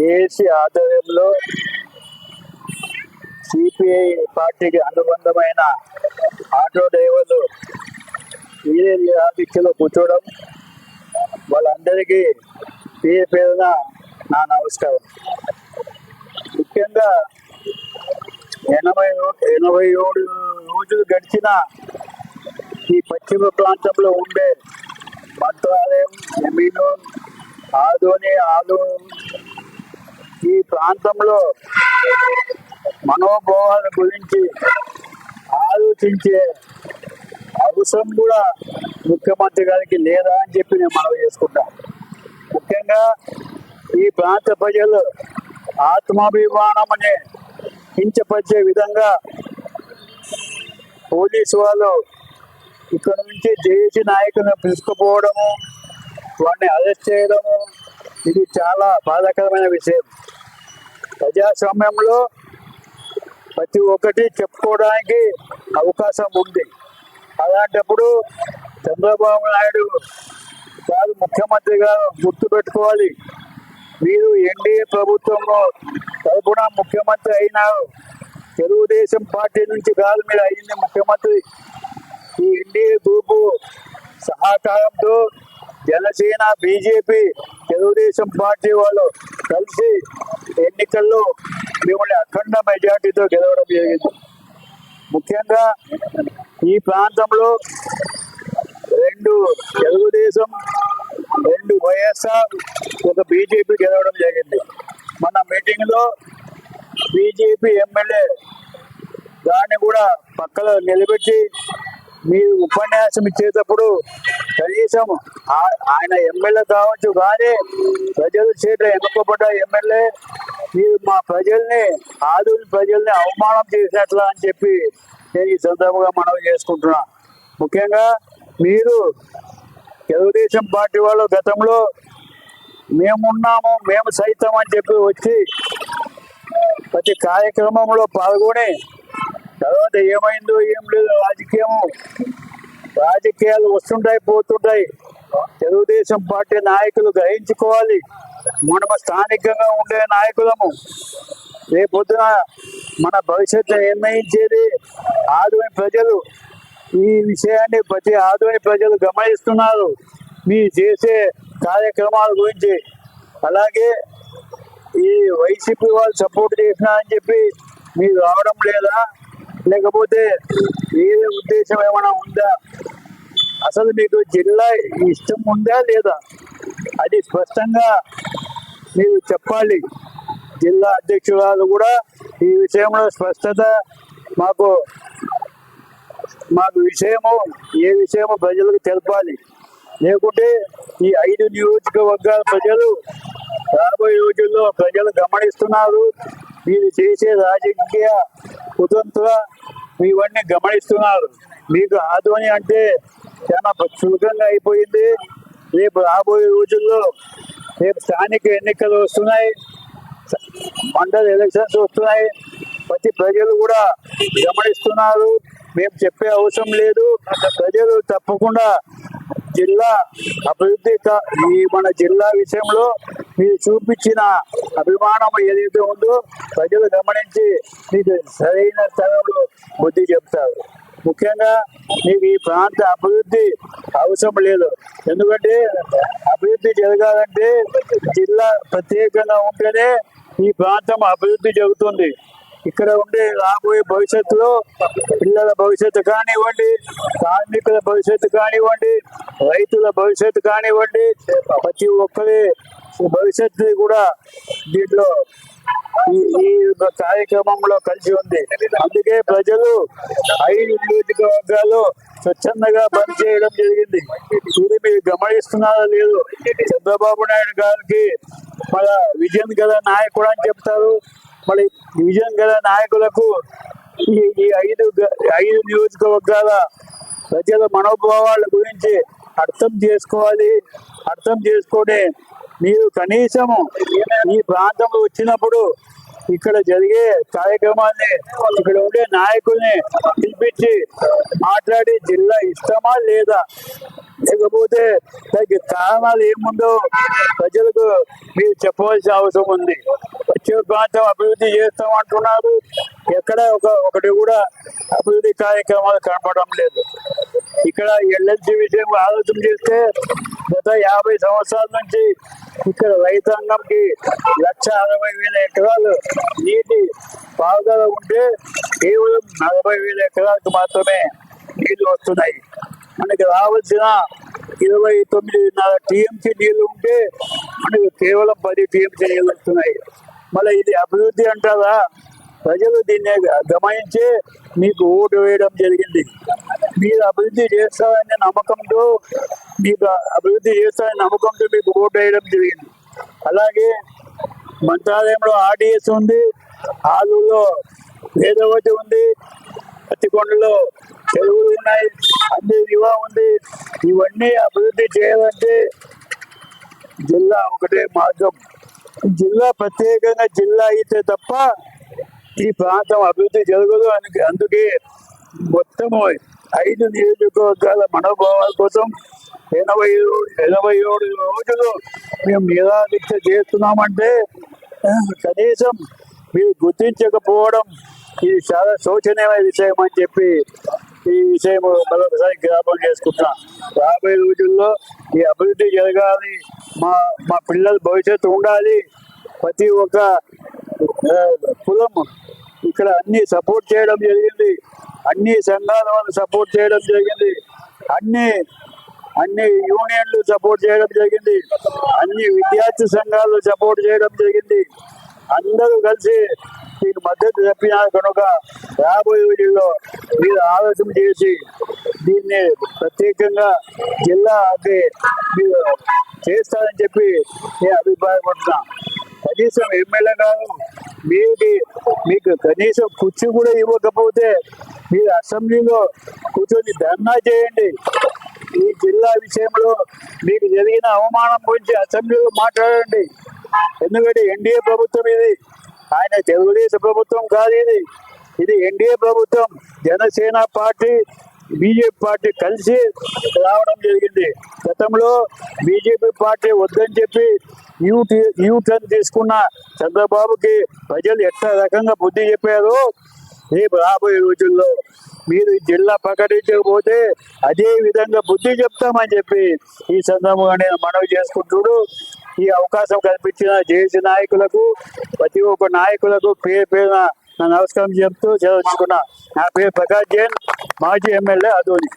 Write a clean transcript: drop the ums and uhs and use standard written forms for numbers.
AC ఆధ్వర్యంలో CPI పార్టీకి అనుబంధమైన auto డ్రైవర్లు దీక్షలో కూర్చోవడం, వాళ్ళందరికీ పేరు పేరున నా నమస్కారం. ముఖ్యంగా 87 రోజులు గడిచిన ఈ పశ్చిమ ప్రాంతంలో ఉండే మంత్రాలయం, ఎమీను, ఆదోని, ఈ ప్రాంతంలో మనోభావాల గురించి ఆలోచించే అవసరం కూడా ముఖ్యమంత్రి గారికి లేదా అని చెప్పి నేను మనవి చేసుకుంటా. ముఖ్యంగా ఈ ప్రాంత ప్రజలు ఆత్మాభిమానం అనే కించపరిచే విధంగా పోలీసు వాళ్ళు ఇక్కడ నుంచి జేఏసీ నాయకులను పిలుచుకుపోవడము, వాడిని అరెస్ట్ చేయడము, ఇది చాలా బాధాకరమైన విషయం. ప్రజాస్వామ్యంలో ప్రతి ఒక్కటి చెప్పుకోవడానికి అవకాశం ఉంది. అలాంటప్పుడు చంద్రబాబు నాయుడు గారు ముఖ్యమంత్రి గారు గుర్తుపెట్టుకోవాలి. మీరు ఎన్డీఏ ప్రభుత్వంలో తరపున ముఖ్యమంత్రి అయినారు. తెలుగుదేశం పార్టీ నుంచి కాదు మీరు అయింది ముఖ్యమంత్రి. ఈ ఎన్డీఏ గ్రూపు సహకారంతో జనసేన, బీజేపీ, తెలుగుదేశం పార్టీ వాళ్ళు కలిసి ఎన్నికల్లో మిమ్మల్ని అఖండ మెజార్టీతో గెలవడం జరిగింది. ముఖ్యంగా ఈ ప్రాంతంలో 2 తెలుగుదేశం, 2 వైఎస్ఆర్, 1 బీజేపీ గెలవడం జరిగింది. మన మీటింగ్లో బీజేపీ ఎమ్మెల్యే దాన్ని కూడా పక్కలో నిలబెట్టి మీరు ఉపన్యాసం ఇచ్చేటప్పుడు కనీసం ఆయన ఎమ్మెల్యే కావచ్చు, కానీ ప్రజల చేత ఎన్నుకోబడ్డ ఎమ్మెల్యే మీరు మా ప్రజల్ని, ఆదోని ప్రజల్ని అవమానం చేసినట్లా అని చెప్పి నేను ఈ సందర్భంగా మనవి చేసుకుంటున్నా. ముఖ్యంగా మీరు తెలుగుదేశం పార్టీ వాళ్ళు గతంలో మేమున్నాము, మేము సైతం అని చెప్పి వచ్చి ప్రతి కార్యక్రమంలో పాల్గొని తర్వాత ఏమైందో ఏం లేదు, రాజకీయాలు వస్తుంటాయి పోతుంటాయి. తెలుగుదేశం పార్టీ నాయకులు గ్రహించుకోవాలి, మనము స్థానికంగా ఉండే నాయకులము. రేపొద్దున మన భవిష్యత్తు నిర్ణయించేది ఆదోని ప్రజలు. ఈ విషయాన్ని ప్రతి ఆదోని ప్రజలు గమనిస్తున్నారు మీ చేసే కార్యక్రమాల గురించి. అలాగే ఈ వైసీపీ వాళ్ళు సపోర్ట్ చేసినా అని చెప్పి మీరు రావడం లేదా, లేకపోతే వేరే ఉద్దేశం ఏమైనా ఉందా? అసలు మీకు జిల్లా ఇష్టం ఉందా లేదా? అది స్పష్టంగా మీరు చెప్పాలి. జిల్లా అధ్యక్షురాలు కూడా ఈ విషయంలో స్పష్టత మాకు ఏ విషయమో ప్రజలకు తెలపాలి. లేకుంటే ఈ 5 నియోజకవర్గాల ప్రజలు రాబోయే రోజుల్లో ప్రజలు గమనిస్తున్నారు. మీరు చేసే రాజకీయ కుతంత్ర ఇవన్నీ గమనిస్తున్నారు. మీకు ఆదోని అంటే చాలా చులకంగా అయిపోయింది. రేపు రాబోయే రోజుల్లో రేపు స్థానిక ఎన్నికలు వస్తున్నాయి, మండల ఎలక్షన్స్ వస్తున్నాయి. ప్రతి ప్రజలు కూడా గమనిస్తున్నారు. మేము చెప్పే అవసరం లేదు. ప్రజలు తప్పకుండా జిల్లా అభివృద్ధి, మన జిల్లా విషయంలో మీరు చూపించిన అభిమానం ఏదైతే ఉందో ప్రజలు గమనించి మీకు సరైన స్థలంలో బుద్ధి చెప్తారు. ముఖ్యంగా మీకు ఈ ప్రాంత అభివృద్ధి అవసరం లేదు. ఎందుకంటే అభివృద్ధి జరగాలంటే జిల్లా ప్రత్యేకంగా ఉంటేనే ఈ ప్రాంతం అభివృద్ధి జరుగుతుంది. ఇక్కడ ఉండే రాబోయే భవిష్యత్తులో పిల్లల భవిష్యత్తు కానివ్వండి, కార్మికుల భవిష్యత్తు కానివ్వండి, రైతుల భవిష్యత్తు కానివ్వండి, ప్రతి ఒక్కరి భవిష్యత్తు కూడా దీంట్లో ఈ కార్యక్రమంలో కలిసి ఉంది. అందుకే ప్రజలు 5 నియోజకవర్గాలు స్వచ్ఛందంగా బంద్ చేయడం జరిగింది. ఇది మీరు గమనిస్తున్నారో లేదు. చంద్రబాబు నాయుడు గారికి మన విజన్ గల నాయకుడు అని చెప్తారు. మళ్ళీ విజన్ గల నాయకులకు ఈ 5 నియోజకవర్గాల ప్రజల మనోభావాల గురించి అర్థం చేసుకోవాలి. అర్థం చేసుకొని మీరు కనీసము ఈ ప్రాంతంలో వచ్చినప్పుడు ఇక్కడ జరిగే కార్యక్రమాన్ని ఇక్కడ ఉండే నాయకుల్ని పిలిపించి మాట్లాడి జిల్లా ఇష్టమా లేదా, లేకపోతే దానికి కారణాలు ఏముందో ప్రజలకు మీరు చెప్పవలసిన అవసరం ఉంది. పశ్చిమ ప్రాంతం అభివృద్ధి చేస్తామంటున్నారు, ఎక్కడ ఒకటి కూడా అభివృద్ధి కార్యక్రమాలు కనపడడం లేదు. ఇక్కడ ఎల్ఎల్సి విషయం ఆలోచన చేస్తే గత 50 సంవత్సరాల నుంచి ఇక్కడ రైతాంగంకి 1,60,000 ఎకరాలు నీటి పారుదల ఉంటే కేవలం 40,000 ఎకరాలకు మాత్రమే నీళ్లు వస్తున్నాయి. మనకి రావాల్సిన 29.5 టీఎంసీ నీళ్లు ఉంటే మనకు కేవలం 10 టీఎంసీ నీళ్లు వస్తున్నాయి. మళ్ళీ ఇది అభివృద్ధి అంటారా? ప్రజలు దీన్ని గమనించి మీకు ఓటు వేయడం జరిగింది. మీరు అభివృద్ధి చేస్తారనే నమ్మకంతో మీకు ఓటు వేయడం జరిగింది. అలాగే మంత్రాలయంలో ఆర్డిఎస్ ఉంది, ఆలూరులో వేదవతి ఉంది, పత్తికొండలో చెరువులు ఉన్నాయి, అన్ని రివా ఉంది. ఇవన్నీ అభివృద్ధి చేయాలంటే జిల్లా ఒకటే మార్గం. జిల్లా ప్రత్యేకంగా జిల్లా అయితే తప్ప ఈ ప్రాంతం అభివృద్ధి జరగదు. అందుకే మొత్తము 5 నియోజకవర్గాల మనోభావాల కోసం 87 రోజులు మేము నిరాదీక్ష చేస్తున్నామంటే కనీసం మీరు గుర్తించకపోవడం ఇది చాలా శోచనీయమైన విషయం అని చెప్పి ఈ విషయం మరొకసారి జ్ఞాపకం చేసుకుంటున్నాం. రాబోయే రోజుల్లో ఈ అభివృద్ధి జరగాలి, మా పిల్లల భవిష్యత్తు ఉండాలి. ప్రతి ఒక్క కులం ఇక్కడ అన్ని సపోర్ట్ చేయడం జరిగింది, అన్ని సంఘాల వాళ్ళు సపోర్ట్ చేయడం జరిగింది, అన్ని యూనియన్లు సపోర్ట్ చేయడం జరిగింది, అన్ని విద్యార్థి సంఘాలు సపోర్ట్ చేయడం జరిగింది. అందరూ కలిసి మీకు మద్దతు చెప్పినారు కనుక రాబోయే రోజుల్లో మీరు ఆలోచన చేసి దీన్ని ప్రత్యేకంగా జిల్లాకి మీరు చేస్తారని చెప్పి నేను అభిప్రాయపడుతున్నా. కనీసం ఎమ్మెల్యే గారు మీకు కనీసం కుర్చీ కూడా ఇవ్వకపోతే మీరు అసెంబ్లీలో కూర్చొని ధర్నా చేయండి. ఈ జిల్లా విషయంలో మీకు జరిగిన అవమానం గురించి అసెంబ్లీలో మాట్లాడండి. ఎందుకంటే ఎన్డీఏ ప్రభుత్వం ఇది, ఆయన తెలుగుదేశం ప్రభుత్వం కాదు. ఇది ఎన్డీఏ ప్రభుత్వం, జనసేన పార్టీ, బీజేపీ పార్టీ కలిసి రావడం జరిగింది. గతంలో బీజేపీ పార్టీ వద్దని చెప్పి యూటర్న్ తీసుకున్న చంద్రబాబుకి ప్రజలు ఎట్లా రకంగా బుద్ధి చెప్పారో రేపు రాబోయే రోజుల్లో మీరు ఈ జిల్లా ప్రకటించకపోతే అదే విధంగా బుద్ధి చెప్తామని చెప్పి ఈ సందర్భంగా నేను మనవి చేసుకుంటూ ఈ అవకాశం కల్పించిన జేఏసీ నాయకులకు, ప్రతి ఒక్క నాయకులకు పేరున నమస్కారం చెప్తూ చదువుకున్నా. నా పేరు ప్రకాష్ జైన్, మాజీ ఎమ్మెల్యే ఆదోని.